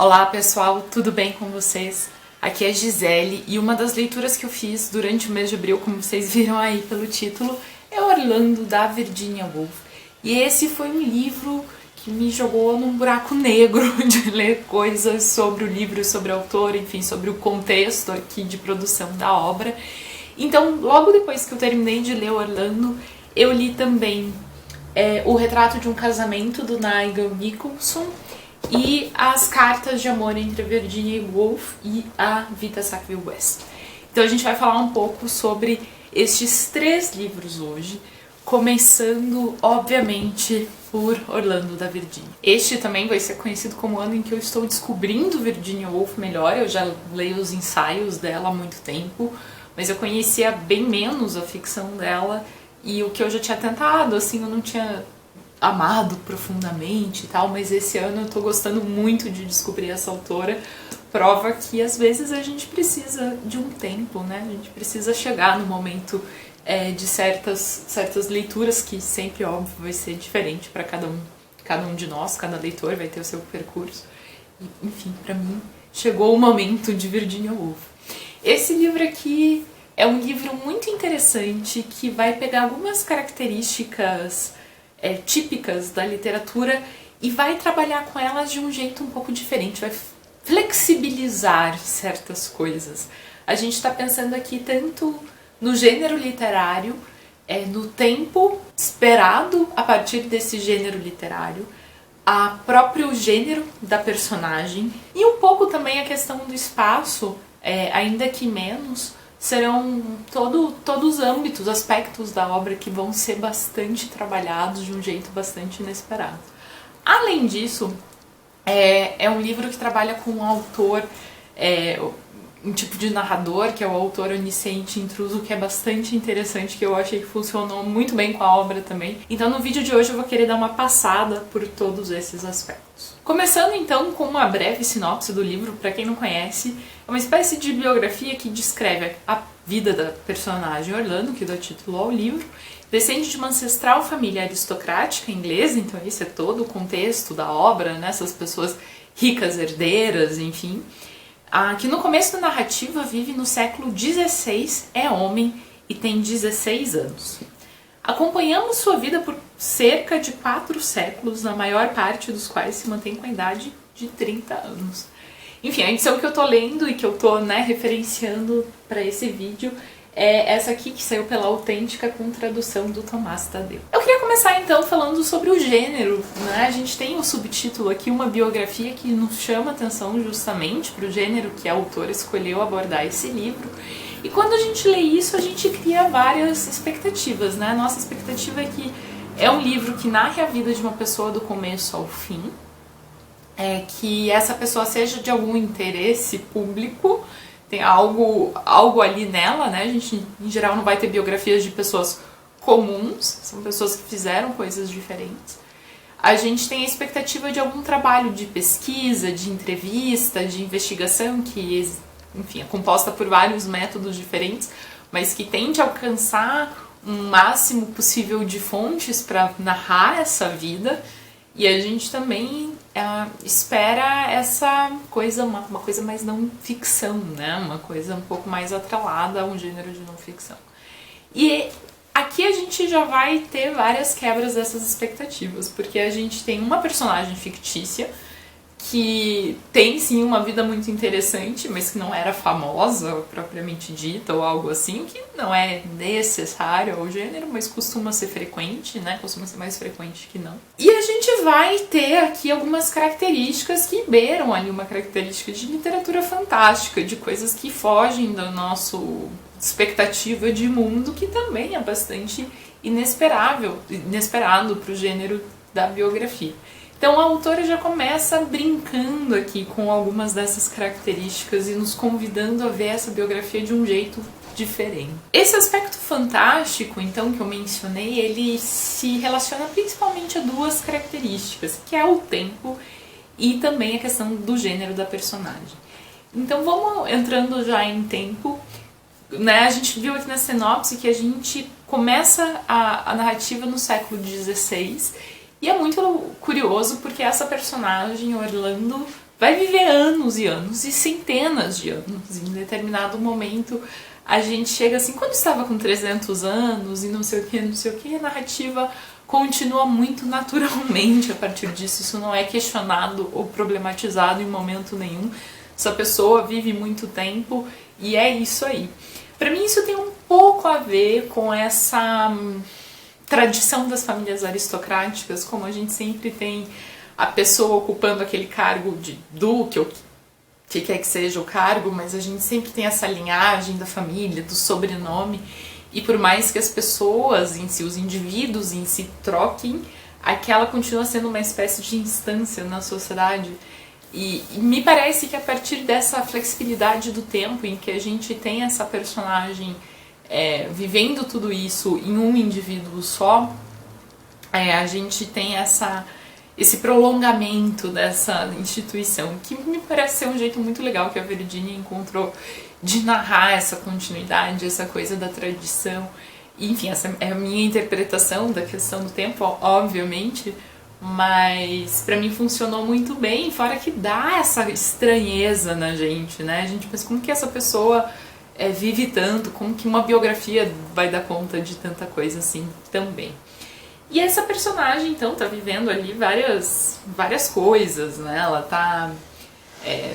Olá pessoal, tudo bem com vocês? Aqui é a Gisele e uma das leituras que eu fiz durante o mês de abril, como vocês viram aí pelo título, é Orlando, da Virginia Woolf. E esse foi um livro que me jogou num buraco negro de ler coisas sobre o livro, sobre o autor, enfim, sobre o contexto aqui de produção da obra. Então, logo depois que eu terminei de ler Orlando, eu li também O Retrato de um Casamento, do Nigel Nicholson, e As Cartas de Amor entre a Virginia Woolf e a Vita Sackville-West. Então a gente vai falar um pouco sobre estes três livros hoje, começando, obviamente, por Orlando, da Virginia. Este também vai ser conhecido como o ano em que eu estou descobrindo Virginia Woolf melhor. Eu já leio os ensaios dela há muito tempo, mas eu conhecia bem menos a ficção dela, e o que eu já tinha tentado, assim, eu não tinha amado profundamente e tal, mas esse ano eu tô gostando muito de descobrir essa autora. Prova que às vezes a gente precisa de um tempo, né? A gente precisa chegar no momento de certas leituras, que sempre, óbvio, vai ser diferente para cada um de nós, cada leitor vai ter o seu percurso. E, enfim, para mim chegou o momento de Virginia Woolf. Esse livro aqui é um livro muito interessante que vai pegar algumas características típicas da literatura e vai trabalhar com elas de um jeito um pouco diferente, vai flexibilizar certas coisas. A gente está pensando aqui tanto no gênero literário, no tempo esperado a partir desse gênero literário, a próprio gênero da personagem e um pouco também a questão do espaço, ainda que menos. Serão todos os âmbitos, aspectos da obra que vão ser bastante trabalhados de um jeito bastante inesperado. Além disso, é um livro que trabalha com um autor, um tipo de narrador, que é o autor onisciente intruso, que é bastante interessante, que eu achei que funcionou muito bem com a obra também. Então no vídeo de hoje eu vou querer dar uma passada por todos esses aspectos. Começando então com uma breve sinopse do livro, para quem não conhece, é uma espécie de biografia que descreve a vida da personagem Orlando, que dá título ao livro. Descende de uma ancestral família aristocrática inglesa, então esse é todo o contexto da obra, né? Essas pessoas ricas, herdeiras, enfim. Que no começo da narrativa vive no século XVI, é homem e tem 16 anos. Acompanhamos sua vida por cerca de 4 séculos, na maior parte dos quais se mantém com a idade de 30 anos. Enfim, a edição que eu tô lendo e que eu tô, referenciando para esse vídeo é essa aqui, que saiu pela Autêntica com tradução do Tomás Tadeu. Eu queria começar então falando sobre o gênero, né? A gente tem o subtítulo aqui, uma biografia, que nos chama atenção justamente para o gênero que a autora escolheu abordar esse livro. E quando a gente lê isso, a gente cria várias expectativas, né? Nossa expectativa é que é um livro que narre a vida de uma pessoa do começo ao fim, que essa pessoa seja de algum interesse público, tem algo ali nela, né? A gente, em geral, não vai ter biografias de pessoas comuns, são pessoas que fizeram coisas diferentes. A gente tem a expectativa de algum trabalho de pesquisa, de entrevista, de investigação, que, enfim, é composta por vários métodos diferentes, mas que tende a alcançar um máximo possível de fontes para narrar essa vida. E a gente também espera essa coisa, uma coisa mais não ficção, né? Uma coisa um pouco mais atrelada a um gênero de não ficção. E aqui a gente já vai ter várias quebras dessas expectativas, porque a gente tem uma personagem fictícia que tem sim uma vida muito interessante, mas que não era famosa propriamente dita ou algo assim, que não é necessário ao gênero, mas costuma ser frequente, né? Costuma ser mais frequente que não. E a gente vai ter aqui algumas características que beiram ali uma característica de literatura fantástica, de coisas que fogem da nossa expectativa de mundo, que também é bastante inesperado para o gênero da biografia. Então a autora já começa brincando aqui com algumas dessas características e nos convidando a ver essa biografia de um jeito diferente. Esse aspecto fantástico, então, que eu mencionei, ele se relaciona principalmente a duas características, que é o tempo e também a questão do gênero da personagem. Então vamos entrando já em tempo, né? A gente viu aqui na sinopse que a gente começa a narrativa no século XVI. E é muito curioso porque essa personagem, Orlando, vai viver anos e anos e centenas de anos. Em determinado momento a gente chega assim, quando estava com 300 anos e não sei o que, a narrativa continua muito naturalmente a partir disso. Isso não é questionado ou problematizado em momento nenhum. Essa pessoa vive muito tempo e é isso aí. Para mim isso tem um pouco a ver com essa tradição das famílias aristocráticas, como a gente sempre tem a pessoa ocupando aquele cargo de duque ou que quer que seja o cargo, mas a gente sempre tem essa linhagem da família, do sobrenome, e por mais que as pessoas em si, os indivíduos em si troquem, aquela continua sendo uma espécie de instância na sociedade. E me parece que a partir dessa flexibilidade do tempo em que a gente tem essa personagem vivendo tudo isso em um indivíduo só, a gente tem esse prolongamento dessa instituição, que me parece ser um jeito muito legal que a Virginia encontrou de narrar essa continuidade, essa coisa da tradição. Enfim, essa é a minha interpretação da questão do tempo, obviamente, mas pra mim funcionou muito bem, fora que dá essa estranheza na gente, né? A gente pensa, como que essa pessoa vive tanto, como que uma biografia vai dar conta de tanta coisa assim também. E essa personagem, então, tá vivendo ali várias coisas, né? Ela tá...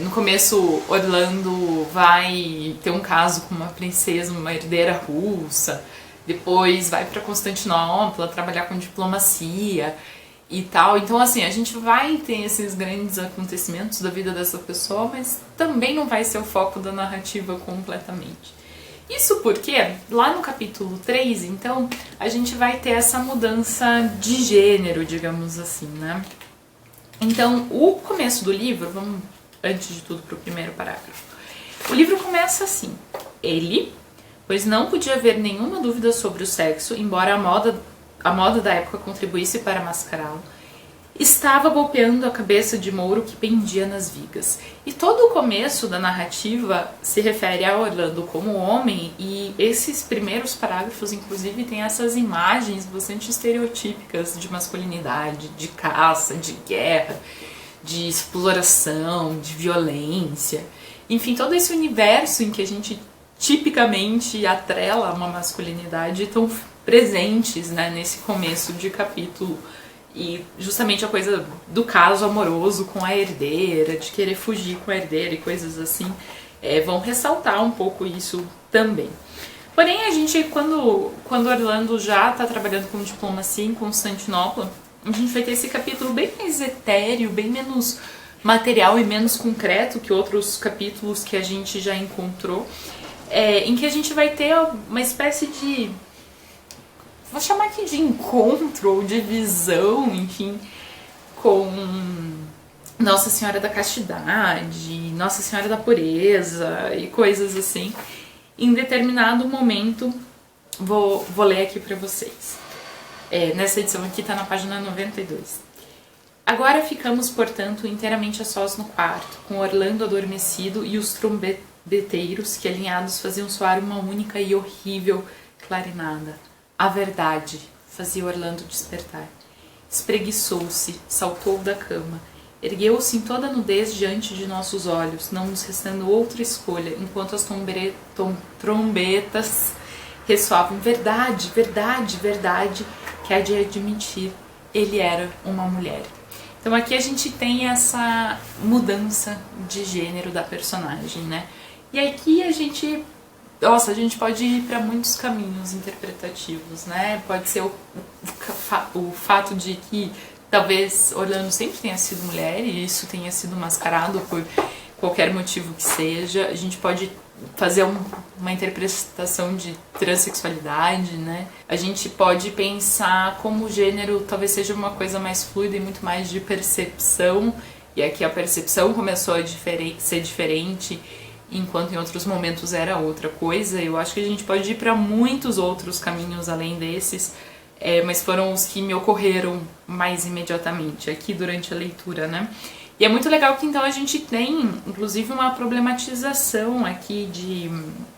no começo, Orlando vai ter um caso com uma princesa, uma herdeira russa. Depois vai pra Constantinopla trabalhar com diplomacia e tal. Então, assim, a gente vai ter esses grandes acontecimentos da vida dessa pessoa, mas também não vai ser o foco da narrativa completamente. Isso porque, lá no capítulo 3, então, a gente vai ter essa mudança de gênero, digamos assim, né? Então, o começo do livro, vamos antes de tudo pro primeiro parágrafo. O livro começa assim: ele, pois não podia haver nenhuma dúvida sobre o sexo, embora a moda da época contribuísse para mascará-lo, estava golpeando a cabeça de Mouro que pendia nas vigas. E todo o começo da narrativa se refere a Orlando como homem, e esses primeiros parágrafos, inclusive, tem essas imagens bastante estereotípicas de masculinidade, de caça, de guerra, de exploração, de violência. Enfim, todo esse universo em que a gente tipicamente atrela uma masculinidade estão presentes, né, nesse começo de capítulo. E justamente a coisa do caso amoroso com a herdeira, de querer fugir com a herdeira e coisas assim, vão ressaltar um pouco isso também. Porém, a gente, quando Orlando já está trabalhando com diplomacia em Constantinopla, a gente vai ter esse capítulo bem mais etéreo, bem menos material e menos concreto que outros capítulos que a gente já encontrou, em que a gente vai ter uma espécie de... vou chamar aqui de encontro ou de visão, enfim, com Nossa Senhora da Castidade, Nossa Senhora da Pureza e coisas assim. Em determinado momento, vou ler aqui pra vocês. Nessa edição aqui tá na página 92. Agora ficamos, portanto, inteiramente a sós no quarto, com Orlando adormecido e os trombeteiros que alinhados faziam soar uma única e horrível clarinada. A verdade, fazia Orlando despertar. Espreguiçou-se, saltou da cama, ergueu-se em toda a nudez diante de nossos olhos, não nos restando outra escolha, enquanto as trombetas ressoavam: verdade, verdade, verdade, que há de admitir, ele era uma mulher. Então aqui a gente tem essa mudança de gênero da personagem, né? E aqui a gente pode ir para muitos caminhos interpretativos, né? Pode ser o fato de que talvez Orlando sempre tenha sido mulher e isso tenha sido mascarado por qualquer motivo que seja. A gente pode fazer uma interpretação de transexualidade, né? A gente pode pensar como o gênero talvez seja uma coisa mais fluida e muito mais de percepção, e aqui a percepção começou a ser diferente, enquanto em outros momentos era outra coisa. Eu acho que a gente pode ir para muitos outros caminhos além desses, mas foram os que me ocorreram mais imediatamente aqui durante a leitura, né? E é muito legal que então a gente tem, inclusive, uma problematização aqui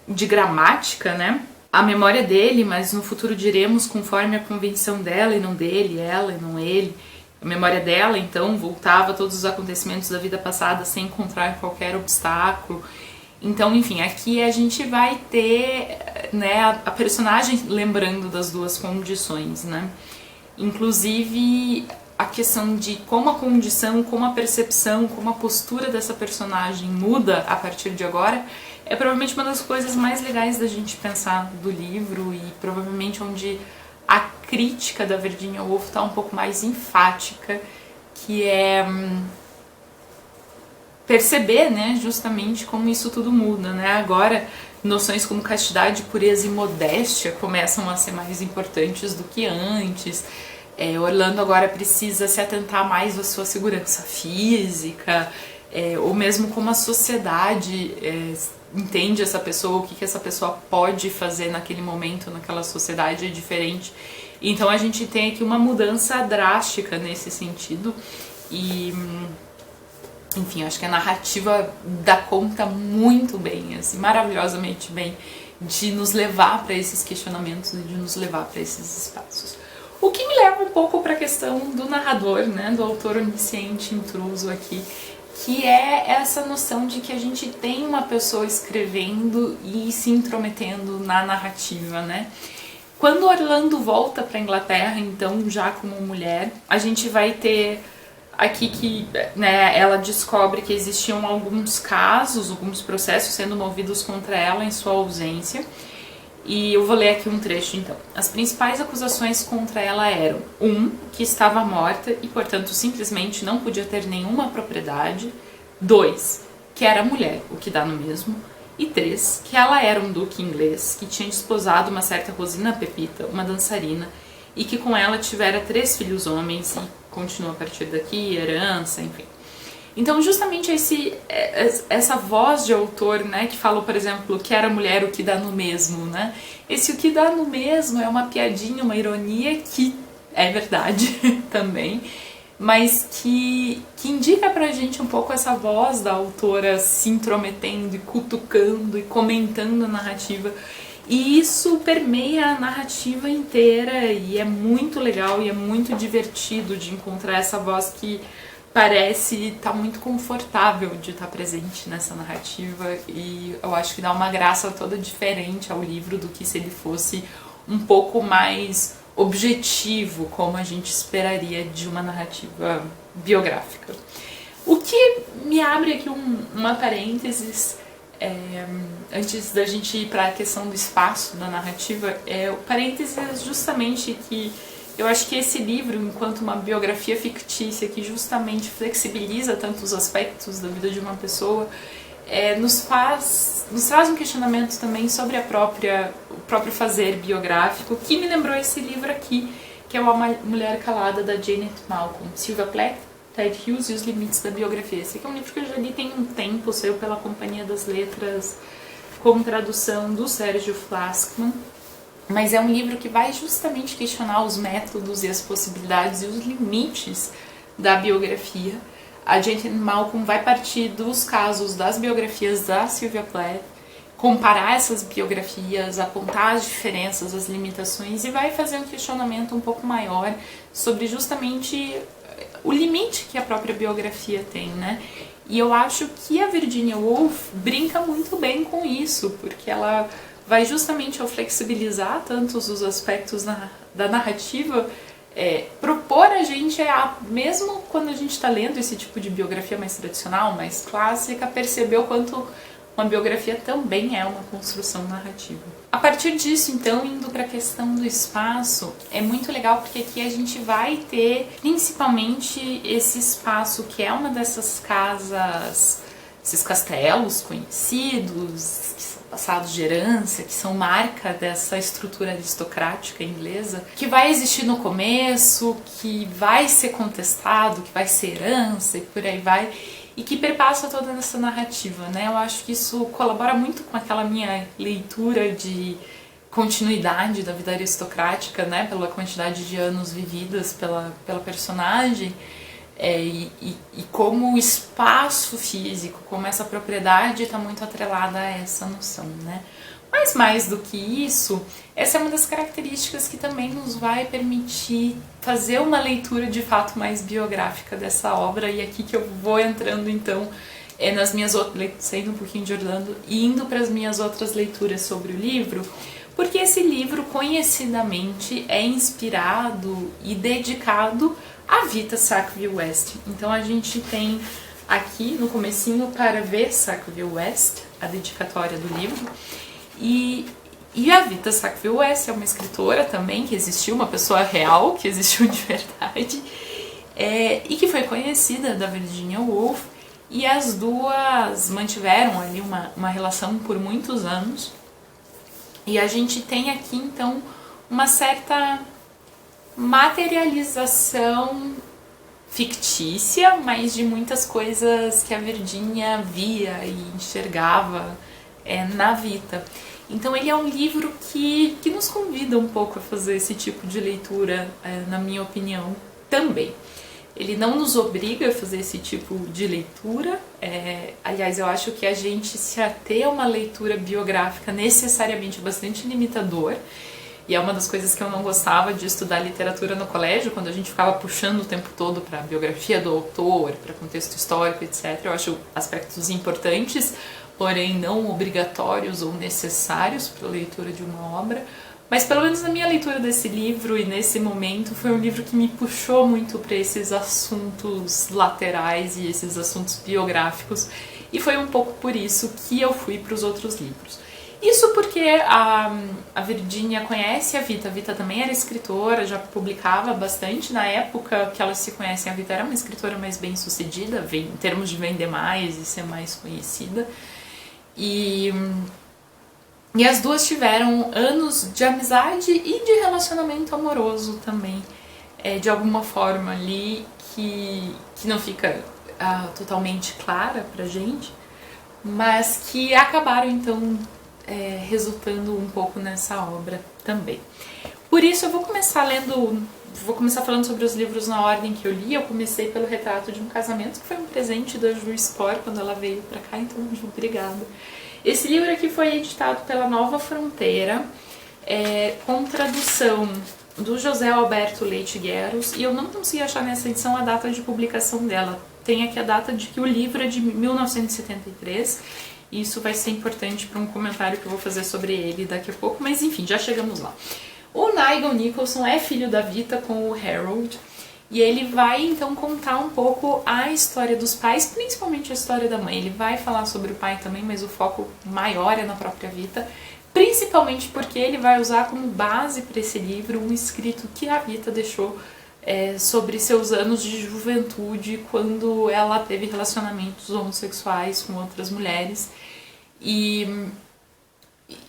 de gramática, né? A memória dele, mas no futuro diremos conforme a convenção dela e não dele, ela e não ele. a memória dela, então, voltava a todos os acontecimentos da vida passada sem encontrar qualquer obstáculo. Então, enfim, aqui a gente vai ter, né, a personagem lembrando das duas condições, né? Inclusive, a questão de como a condição, como a percepção, como a postura dessa personagem muda a partir de agora, é provavelmente uma das coisas mais legais da gente pensar do livro e provavelmente onde a crítica da Virginia Woolf está um pouco mais enfática, que é perceber, né, justamente como isso tudo muda, né? Agora, noções como castidade, pureza e modéstia começam a ser mais importantes do que antes. Orlando agora precisa se atentar mais à sua segurança física, ou mesmo como a sociedade entende essa pessoa, o que essa pessoa pode fazer naquele momento, naquela sociedade é diferente. Então a gente tem aqui uma mudança drástica nesse sentido e, enfim, acho que a narrativa dá conta muito bem, assim, maravilhosamente bem, de nos levar para esses questionamentos e de nos levar para esses espaços. O que me leva um pouco para a questão do narrador, né, do autor onisciente intruso aqui, que é essa noção de que a gente tem uma pessoa escrevendo e se intrometendo na narrativa, né? Quando Orlando volta para a Inglaterra, então, já como mulher, a gente vai ter aqui que, né, ela descobre que existiam alguns casos, alguns processos sendo movidos contra ela em sua ausência. E eu vou ler aqui um trecho, então. As principais acusações contra ela eram: 1. Que estava morta e, portanto, simplesmente não podia ter nenhuma propriedade. 2. Que era mulher, o que dá no mesmo. E 3. Que ela era um duque inglês que tinha desposado uma certa Rosina Pepita, uma dançarina, e que com ela tivera 3 filhos homens e continua a partir daqui, herança, enfim. Então, justamente essa voz de autor, né, que falou, por exemplo, que era mulher, o que dá no mesmo, né? Esse o que dá no mesmo é uma piadinha, uma ironia que é verdade também, mas que indica pra gente um pouco essa voz da autora se intrometendo e cutucando e comentando a narrativa. E isso permeia a narrativa inteira e é muito legal e é muito divertido de encontrar essa voz que parece estar muito confortável de estar presente nessa narrativa, e eu acho que dá uma graça toda diferente ao livro do que se ele fosse um pouco mais objetivo, como a gente esperaria de uma narrativa biográfica. O que me abre aqui uma parênteses, antes da gente ir para a questão do espaço da narrativa, o parênteses é justamente que eu acho que esse livro, enquanto uma biografia fictícia que justamente flexibiliza tantos aspectos da vida de uma pessoa, nos traz um questionamento também sobre o próprio fazer biográfico, que me lembrou esse livro aqui, que é Uma Mulher Calada, da Janet Malcolm, Sylvia Plath, Ted Hughes e os Limites da Biografia. Esse aqui é um livro que eu já li tem um tempo, saiu pela Companhia das Letras, com tradução do Sérgio Flaskman. Mas é um livro que vai justamente questionar os métodos e as possibilidades e os limites da biografia. A Janet Malcolm vai partir dos casos das biografias da Sylvia Plath, comparar essas biografias, apontar as diferenças, as limitações, e vai fazer um questionamento um pouco maior sobre justamente o limite que a própria biografia tem, né? E eu acho que a Virginia Woolf brinca muito bem com isso, porque ela vai justamente ao flexibilizar tantos os aspectos da narrativa, propor a gente, mesmo quando a gente está lendo esse tipo de biografia mais tradicional, mais clássica, perceber o quanto uma biografia também é uma construção narrativa. A partir disso, então, indo para a questão do espaço, é muito legal porque aqui a gente vai ter principalmente esse espaço que é uma dessas casas, esses castelos conhecidos, que são passados de herança, que são marca dessa estrutura aristocrática inglesa, que vai existir no começo, que vai ser contestado, que vai ser herança e por aí vai, e que perpassa toda essa narrativa, né? Eu acho que isso colabora muito com aquela minha leitura de continuidade da vida aristocrática, né? Pela quantidade de anos vividas pela personagem, e como o espaço físico, como essa propriedade está muito atrelada a essa noção, né? Mas mais do que isso, essa é uma das características que também nos vai permitir fazer uma leitura de fato mais biográfica dessa obra, e aqui que eu vou entrando então nas minhas outras, saindo um pouquinho de Orlando e indo para as minhas outras leituras sobre o livro, porque esse livro conhecidamente é inspirado e dedicado a Vita Sackville West. Então a gente tem aqui no comecinho Para ver Sackville West, a dedicatória do livro, e a Vita Sackville West é uma escritora também que existiu, uma pessoa real que existiu de verdade, e que foi conhecida da Virginia Woolf, e as duas mantiveram ali uma relação por muitos anos. E a gente tem aqui então uma certa materialização fictícia, mas de muitas coisas que a Virginia via e enxergava na Vita. Então ele é um livro que nos convida um pouco a fazer esse tipo de leitura, na minha opinião, também. Ele não nos obriga a fazer esse tipo de leitura, aliás, eu acho que a gente se ater a uma leitura biográfica necessariamente bastante limitador, e é uma das coisas que eu não gostava de estudar literatura no colégio, quando a gente ficava puxando o tempo todo para a biografia do autor, para contexto histórico, etc. Eu acho aspectos importantes, porém não obrigatórios ou necessários para a leitura de uma obra. Mas pelo menos na minha leitura desse livro e nesse momento foi um livro que me puxou muito para esses assuntos laterais e esses assuntos biográficos, e foi um pouco por isso que eu fui para os outros livros. Isso porque a Virginia conhece a Vita também era escritora, já publicava bastante. Na época que elas se conhecem, a Vita era uma escritora mais bem sucedida, em termos de vender mais e ser mais conhecida. E as duas tiveram anos de amizade e de relacionamento amoroso também, de alguma forma ali que não fica totalmente clara pra gente, mas que acabaram então resultando um pouco nessa obra também. Por isso eu vou começar falando sobre os livros na ordem que eu li. Eu comecei pelo Retrato de um Casamento, que foi um presente da Ju Spor quando ela veio pra cá, então Ju, obrigada. Esse livro aqui foi editado pela Nova Fronteira, com tradução do José Alberto Leite Guerros, e eu não consegui achar nessa edição a data de publicação dela. Tem aqui a data de que o livro é de 1973, e isso vai ser importante para um comentário que eu vou fazer sobre ele daqui a pouco, mas enfim, já chegamos lá. O Nigel Nicholson é filho da Vita com o Harold, e ele vai então contar um pouco a história dos pais, principalmente a história da mãe. Ele vai falar sobre o pai também, mas o foco maior é na própria Vita, principalmente porque ele vai usar como base para esse livro um escrito que a Vita deixou sobre seus anos de juventude, quando ela teve relacionamentos homossexuais com outras mulheres e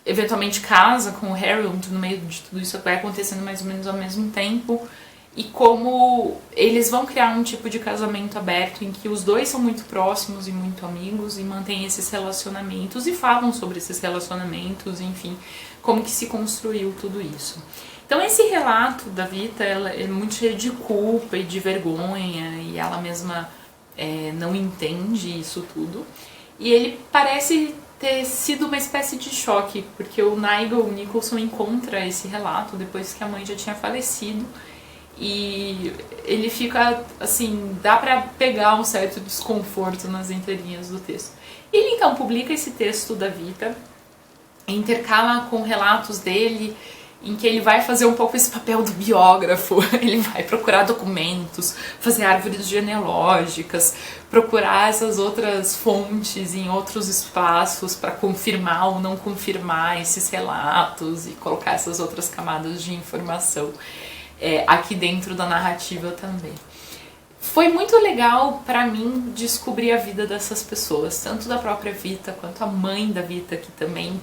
eventualmente casa com o Harold. No meio de tudo isso vai acontecendo mais ou menos ao mesmo tempo, e como eles vão criar um tipo de casamento aberto em que os dois são muito próximos e muito amigos e mantêm esses relacionamentos e falam sobre esses relacionamentos, enfim, como que se construiu tudo isso. Então esse relato da Vita, ela é muito cheio de culpa e de vergonha, e ela mesma não entende isso tudo, e ele parece ter sido uma espécie de choque, porque o Nigel Nicholson encontra esse relato depois que a mãe já tinha falecido, e ele fica assim, dá pra pegar um certo desconforto nas entrelinhas do texto. Ele então publica esse texto da Vita, intercala com relatos dele, em que ele vai fazer um pouco esse papel do biógrafo. Ele vai procurar documentos, fazer árvores genealógicas, procurar essas outras fontes em outros espaços para confirmar ou não confirmar esses relatos e colocar essas outras camadas de informação aqui dentro da narrativa também. Foi muito legal pra mim descobrir a vida dessas pessoas, tanto da própria Vita quanto a mãe da Vita, que também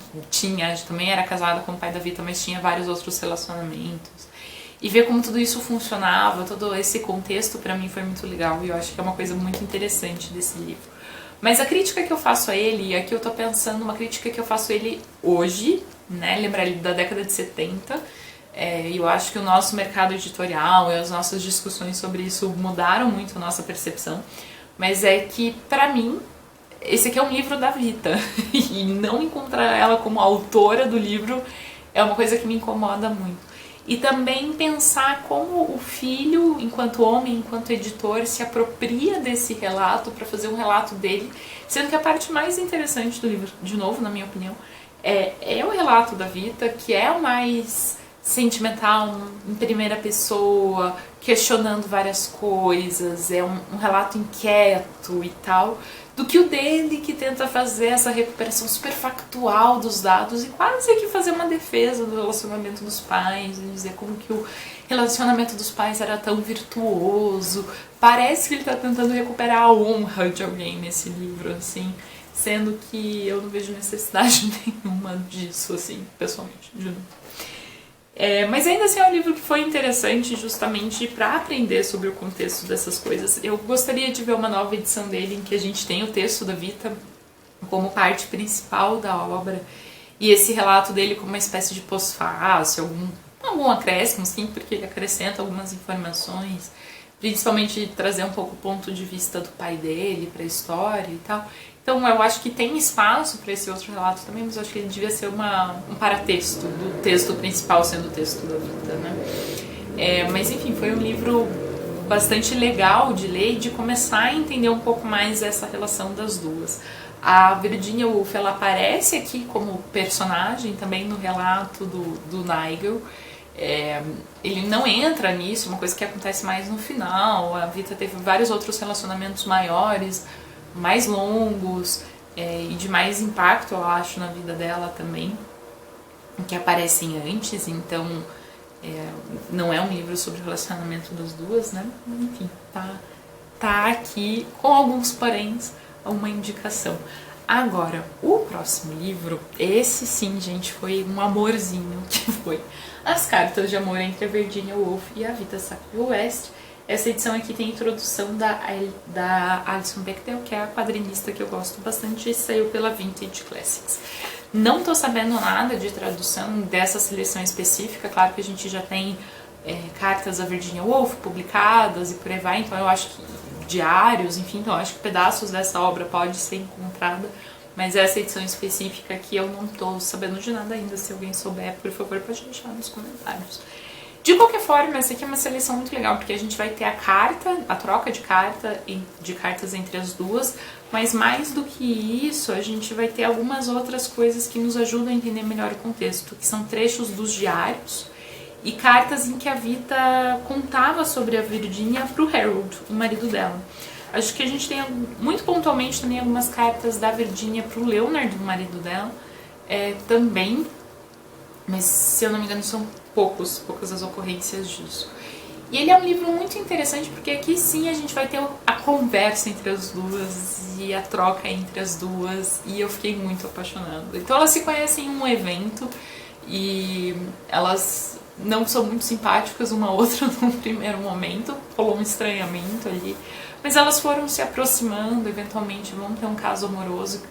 era casada com o pai da Vita, mas tinha vários outros relacionamentos, e ver como tudo isso funcionava, todo esse contexto pra mim foi muito legal, e eu acho que é uma coisa muito interessante desse livro. Mas a crítica que eu faço a ele, e aqui eu tô pensando uma crítica que eu faço a ele hoje, né, lembrar ele da década de 70, e eu acho que o nosso mercado editorial e as nossas discussões sobre isso mudaram muito a nossa percepção, mas é que, pra mim, esse aqui é um livro da Vita, e não encontrar ela como autora do livro é uma coisa que me incomoda muito. E também pensar como o filho, enquanto homem, enquanto editor, se apropria desse relato para fazer um relato dele, sendo que a parte mais interessante do livro, de novo, na minha opinião, é o relato da Vita, que é o mais sentimental, em primeira pessoa, questionando várias coisas, é um relato inquieto e tal, do que o dele, que tenta fazer essa recuperação super factual dos dados e quase que fazer uma defesa do relacionamento dos pais, e dizer como que o relacionamento dos pais era tão virtuoso. Parece que ele está tentando recuperar a honra de alguém nesse livro, assim, sendo que eu não vejo necessidade nenhuma disso, assim, pessoalmente, de novo. Mas ainda assim é um livro que foi interessante justamente para aprender sobre o contexto dessas coisas. Eu gostaria de ver uma nova edição dele em que a gente tem o texto da Vita como parte principal da obra e esse relato dele como uma espécie de pós-fácil, algum acréscimo, sim, porque ele acrescenta algumas informações, principalmente trazer um pouco o ponto de vista do pai dele para a história e tal. Então eu acho que tem espaço para esse outro relato também, mas eu acho que ele devia ser um paratexto do texto principal sendo o texto da Vita, né? Mas enfim, foi um livro bastante legal de ler e de começar a entender um pouco mais essa relação das duas. A Virginia Woolf, ela aparece aqui como personagem também no relato do Nigel. Ele não entra nisso, uma coisa que acontece mais no final. A Vita teve vários outros relacionamentos maiores, mais longos e de mais impacto, eu acho, na vida dela também, que aparecem antes, então não é um livro sobre o relacionamento das duas, né? Enfim, tá aqui com alguns poréns, uma indicação. Agora, o próximo livro, esse sim, gente, foi um amorzinho, que foi As Cartas de Amor entre a Virginia Woolf e a Vita Sackville-West. Essa edição aqui tem a introdução da Alison Bechdel, que é a quadrinista que eu gosto bastante, e saiu pela Vintage Classics. Não tô sabendo nada de tradução dessa seleção específica, claro que a gente já tem cartas da Virginia Woolf publicadas e por aí vai, então eu acho que diários, enfim, então eu acho que pedaços dessa obra pode ser encontrada, mas essa edição específica aqui eu não tô sabendo de nada ainda. Se alguém souber, por favor, pode deixar nos comentários. De qualquer forma, essa aqui é uma seleção muito legal, porque a gente vai ter a troca de cartas entre as duas, mas mais do que isso, a gente vai ter algumas outras coisas que nos ajudam a entender melhor o contexto, que são trechos dos diários e cartas em que a Vita contava sobre a Virginia para o Harold, o marido dela. Acho que a gente tem muito pontualmente também algumas cartas da Virginia para o Leonard, o marido dela, também, mas se eu não me engano são poucas as ocorrências disso. E ele é um livro muito interessante porque aqui sim a gente vai ter a conversa entre as duas e a troca entre as duas, e eu fiquei muito apaixonada. Então elas se conhecem em um evento e elas não são muito simpáticas uma a outra num primeiro momento, rolou um estranhamento ali, mas elas foram se aproximando, eventualmente vão ter um caso amoroso,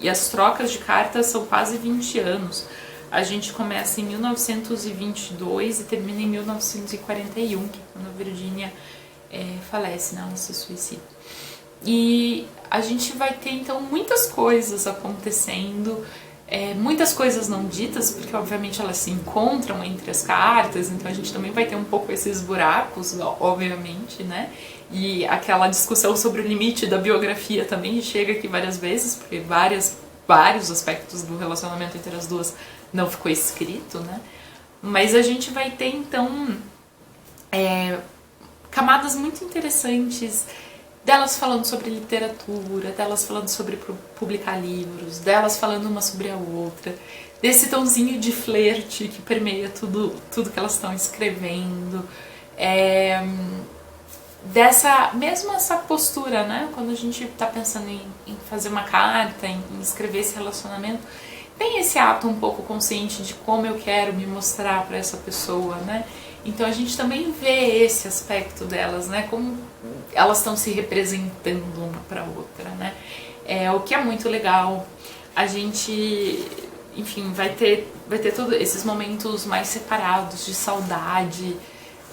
e as trocas de cartas são quase 20 anos. A gente começa em 1922 e termina em 1941, que é quando a Virginia falece, né? Ela se suicida. E a gente vai ter então muitas coisas acontecendo, muitas coisas não ditas, porque obviamente elas se encontram entre as cartas, então a gente também vai ter um pouco esses buracos, obviamente, né? E aquela discussão sobre o limite da biografia também chega aqui várias vezes, porque vários aspectos do relacionamento entre as duas não ficou escrito, né? Mas a gente vai ter então camadas muito interessantes delas falando sobre literatura, delas falando sobre publicar livros, delas falando uma sobre a outra, desse tonzinho de flerte que permeia tudo que elas estão escrevendo, essa postura, né? Quando a gente está pensando em fazer uma carta, em escrever esse relacionamento, tem esse ato um pouco consciente de como eu quero me mostrar para essa pessoa, né? Então a gente também vê esse aspecto delas, né? Como elas estão se representando uma para outra, né? O que é muito legal. A gente, enfim, vai ter todos esses momentos mais separados de saudade,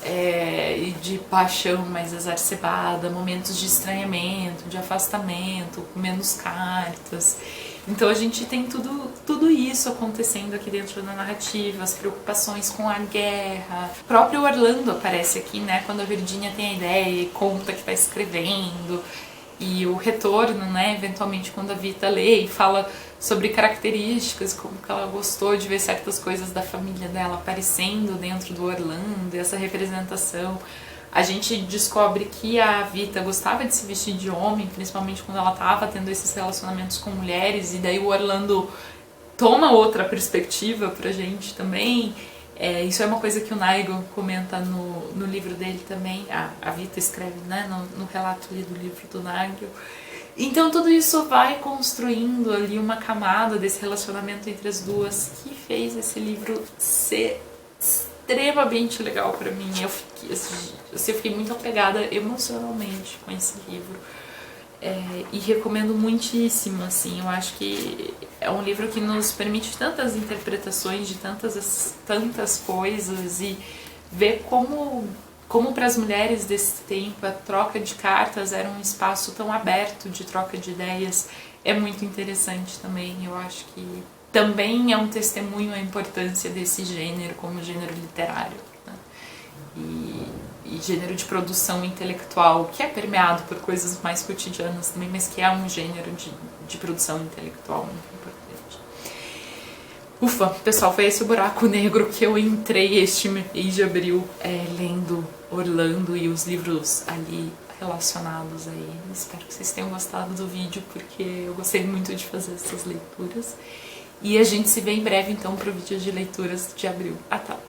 e de paixão mais exacerbada, momentos de estranhamento, de afastamento, menos cartas. Então a gente tem tudo isso acontecendo aqui dentro da narrativa, as preocupações com a guerra. O próprio Orlando aparece aqui, né, quando a Virginia tem a ideia e conta que está escrevendo. E o retorno, né, eventualmente quando a Vita lê e fala sobre características, como que ela gostou de ver certas coisas da família dela aparecendo dentro do Orlando, essa representação. A gente descobre que a Vita gostava de se vestir de homem, principalmente quando ela estava tendo esses relacionamentos com mulheres, e daí o Orlando toma outra perspectiva pra gente também. Isso é uma coisa que o Nigel comenta no livro dele também, a Vita escreve, né, no relato ali do livro do Nigel. Então tudo isso vai construindo ali uma camada desse relacionamento entre as duas que fez esse livro ser extremamente legal pra mim. Eu fiquei muito apegada emocionalmente com esse livro. E recomendo muitíssimo, assim. Eu acho que é um livro que nos permite tantas interpretações de tantas coisas, e ver como para as mulheres desse tempo a troca de cartas era um espaço tão aberto de troca de ideias é muito interessante também. Eu acho que também é um testemunho à importância desse gênero como gênero literário, né? E gênero de produção intelectual, que é permeado por coisas mais cotidianas também, mas que é um gênero de produção intelectual muito importante. Ufa, pessoal, foi esse o buraco negro que eu entrei este mês de abril, lendo Orlando e os livros ali relacionados a ele. Espero que vocês tenham gostado do vídeo, porque eu gostei muito de fazer essas leituras. E a gente se vê em breve, então, para o vídeo de leituras de abril. Até!